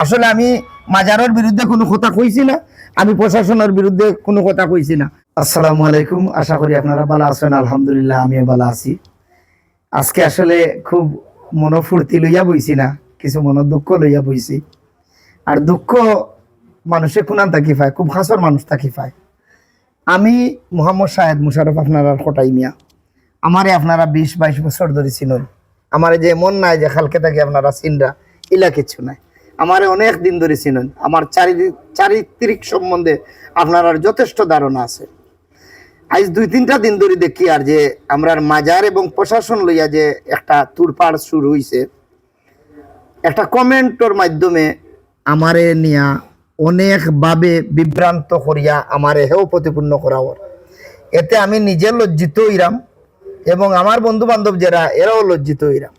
আসলে আমি মাজারের বিরুদ্ধে কোনো কথা কইছি না, আমি প্রশাসনের বিরুদ্ধে কোনো কথা কইছি না। আসসালামু আলাইকুম, আশা করি আপনারা ভালো আছেন। আলহামদুলিল্লাহ আমিও ভালো আছি। আজকে আসলে খুব মনোফুর্তি লইয়া বইছি না, কিছু দুঃখ লইয়া বইছি। আর দুঃখ মানুষে কোনান থাকি পায়, খুব খাসর মানুষ থাকি পায়। আমি মোহাম্মদ শাহেদ মুশারফ আপনারা কটাই মিয়া, আমারে আপনারা 20-22 বছর ধরে চিনুন। আমার যে মন নাই যে খালকে থাকি আপনারা চিনরা, ইলা কিছু নাই। আমারে অনেক দিন ধরে চিনুন, আমার চারিত্রিক সম্বন্ধে আপনার যথেষ্ট ধারণা আছে। আজ 2-3টা দিন ধরে দেখি আর যে আমরা মাজার এবং প্রশাসন লইয়া যে একটা তুরপাড় শুরু হইছে, একটা কমেন্টর মাধ্যমে আমারে নিয়া অনেকভাবে বিভ্রান্ত করিয়া আমারে হেও প্রতিপূর্ণ করা ওর। এতে আমি নিজে লজ্জিত হইলাম এবং আমার বন্ধু বান্ধব যারা এরাও লজ্জিত হইলাম।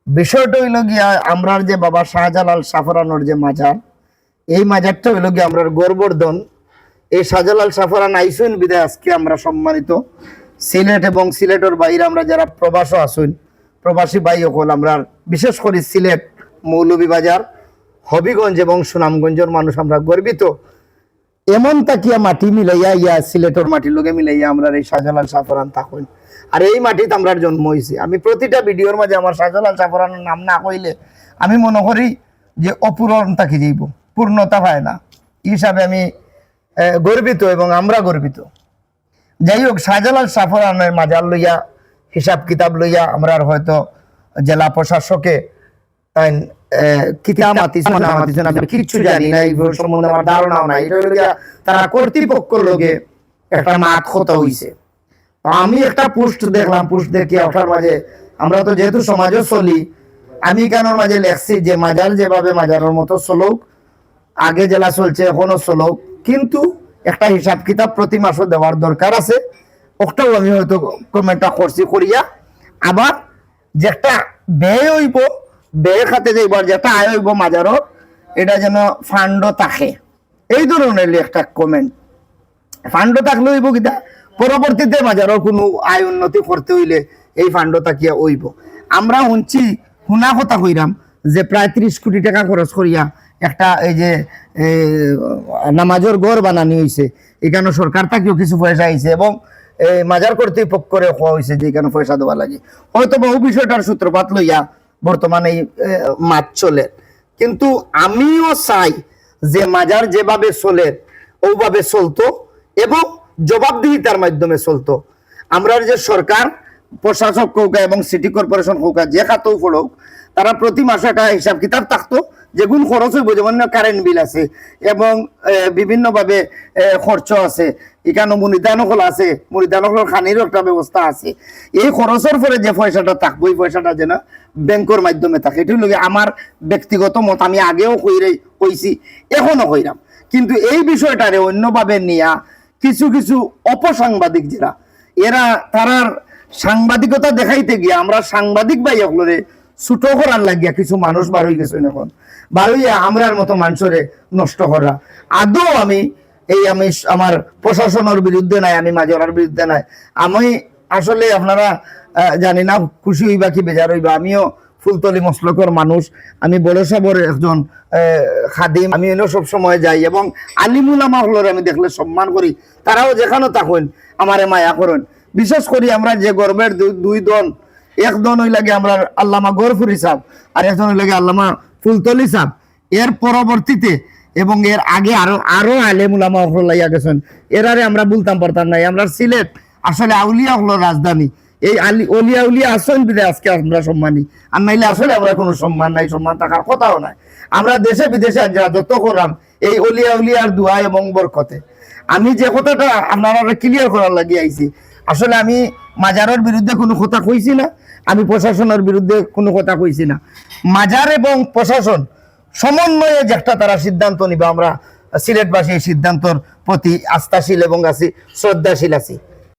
বিষয়টা হইল গিয়া আমরার যে বাবা শাহজালাল সাফরানোর যে মাজার, এই মাজারটা হইল গিয়া আমরার গর্বর্ধন। এই শাহজালাল সাফরান আইসুন বিদায় আজকে আমরা সম্মানিত। সিলেট এবং সিলেটের বাইরে আমরা যারা প্রবাসও আসুন, প্রবাসী ভাই হল আমরা, বিশেষ করে সিলেট মৌলভীবাজার, হবিগঞ্জ এবং সুনামগঞ্জের মানুষ আমরা গর্বিত। এমন তাকিয়া মাটি মিলাইয়া ইয়া সিলেটের মাটির লোকে মিলাইয়া আমরা এই শাহজালাল সাফরান থাকুন। আর এই মাটিতে আমরা জন্ম হয়েছি। আমি প্রতিটা ভিডিওর মাঝে আমার শাহজালাল সাফরানের নাম না কইলে আমি মনে করি যে অপূরণ থাকি যাইব, পূর্ণতা হয় না। হিসাবে আমি গর্বিত এবং আমরা গর্বিত। যাই হোক, শাহজালাল সাফরানের মাজার লইয়া হিসাব কিতাব লইয়া আমরা হয়তো জেলা প্রশাসকে কিচ্ছু জানি না, এই সম্বন্ধে আমার ধারণাও নাই। তারা কর্তৃপক্ষ লোকে একটা মাত কথা হইছে। আমি একটা পোস্ট দেখলাম, পোস্ট দেখি ওটার মাঝে আমরা তো যেহেতু সমাজও চলি, আমি কেনর মাঝে লেখছি যে মাজার যেভাবে মাজারের মতো চলুক, আগে জেলা চলছে এখনো চলুক, কিন্তু একটা হিসাব কিতাব প্রতি মাসও দেওয়ার দরকার আছে। ওটাও আমি হয়তো কমেন্টটা করছি করিয়া, আবার যে একটা ব্যয় হইব, ব্যয় খাতে যাইব, আর যেটা আয় হইব মাজারও, এটা যেন ফান্ড থাকে, এই ধরনের একটা কমেন্ট। ফান্ড থাকলে হইব কিনা, পরবর্তীতে মাজারও কোনো আয় উন্নতি করতে হইলে এই ফান্ড থাকিয়া হইব। আমরা শুনা কথা কইরাম যে প্রায় 30 কোটি টাকা খরচ করিয়া একটা এই যে নামাজের ঘর বানানি হয়েছে। এখানে সরকার থেকেও কিছু পয়সা আইছে এবং মাজার কর্তৃপক্ষরে হওয়া হয়েছে যে এখানে পয়সা দেওয়া লাগে। হয়তো বহু বিষয়টার সূত্রপাত লইয়া বর্তমানে এই মাছ চলে, কিন্তু আমিও চাই যে মাজার যেভাবে চলে ওভাবে চলতো এবং জবাবদিহিতার মাধ্যমে চলতো। আমরা যে সরকার প্রশাসক কৌকা এবং সিটি কর্পোরেশন কৌকা যে খাতেও পড়ুক, তারা প্রতি মাসে একটা হিসাব কিতাব থাকতো, যেগুলো খরচ হইব, যেমন কারেন্ট বিল আছে এবং বিভিন্নভাবে খরচ আছে, এখানে মুরিদানকল আছে, মুরিদানকল খানিরও একটা ব্যবস্থা আছে। এই খরচের পরে যে পয়সাটা থাকবো, এই পয়সাটা যেন ব্যাংকের মাধ্যমে থাকে। এটি হলো আমার ব্যক্তিগত মত, আমি আগেও কইছি এখনো কইরাম। কিন্তু এই বিষয়টারে অন্যভাবে নিয়া কিছু কিছু অপসাংবাদিক যারা, এরা তারার সাংবাদিকতা দেখাইতে গিয়ে আমরা সাংবাদিক ভাই সকলে ছুটো করার লাগিয়া কিছু মানুষ বার হয়ে গেছে। এখন বার হইয়া আমরার মতো মানুষরে নষ্ট করা। আদৌ আমি আমার প্রশাসনের বিরুদ্ধে নাই, আমি মাজারের বিরুদ্ধে নাই। আমি আসলে আপনারা জানি না খুশি হইবা কি বেজার হইবা, আমিও ফুলতলি মসলকর মানুষ, আমি বড় সাবর একজন খাদিম। আমি এনে সব সময় যাই এবং আলিমুলামা হলরে আমি দেখলে সম্মান করি। তারাও যেখানে থাকুন আমারে মায়া করেন। বিশেষ করি আমরা যে গর্বের দুই দন, এক দন হই লাগে আমরা আল্লামা গরফুরি সাহেব, আর একজন হই লাগে আল্লামা ফুলতলি সাহেব। এর পরবর্তীতে এবং এর আগে আরো আলেমুলামা হল লাইয়া গেছেন, এরারে আমরা বলতাম পারতাম নাই। আমরা সিলেট আসলে আউলিয়া হলো রাজধানী, এই অলিয়া উলিয়া আসেন বিদে আজকে আমরা সম্মানী, আর নাইলে আসলে আমরা কোনো সম্মান নাই, সম্মান থাকার কথাও নাই। আমরা দেশে বিদেশে যত করাম এই অলিয়া উলিয়ার দোয়া এবং বরকতে। আমি যে কথাটা আপনারা ক্লিয়ার করার লাগিয়ে আইছি, আসলে আমি মাজারের বিরুদ্ধে কোনো কথা কইছি না, আমি প্রশাসনের বিরুদ্ধে কোনো কথা কইছি না। মাজার এবং প্রশাসন সমন্বয়ে যে একটা তারা সিদ্ধান্ত নিবে, আমরা সিলেটবাসী এই সিদ্ধান্তর প্রতি আস্থাশীল এবং আছি, শ্রদ্ধাশীল আছি।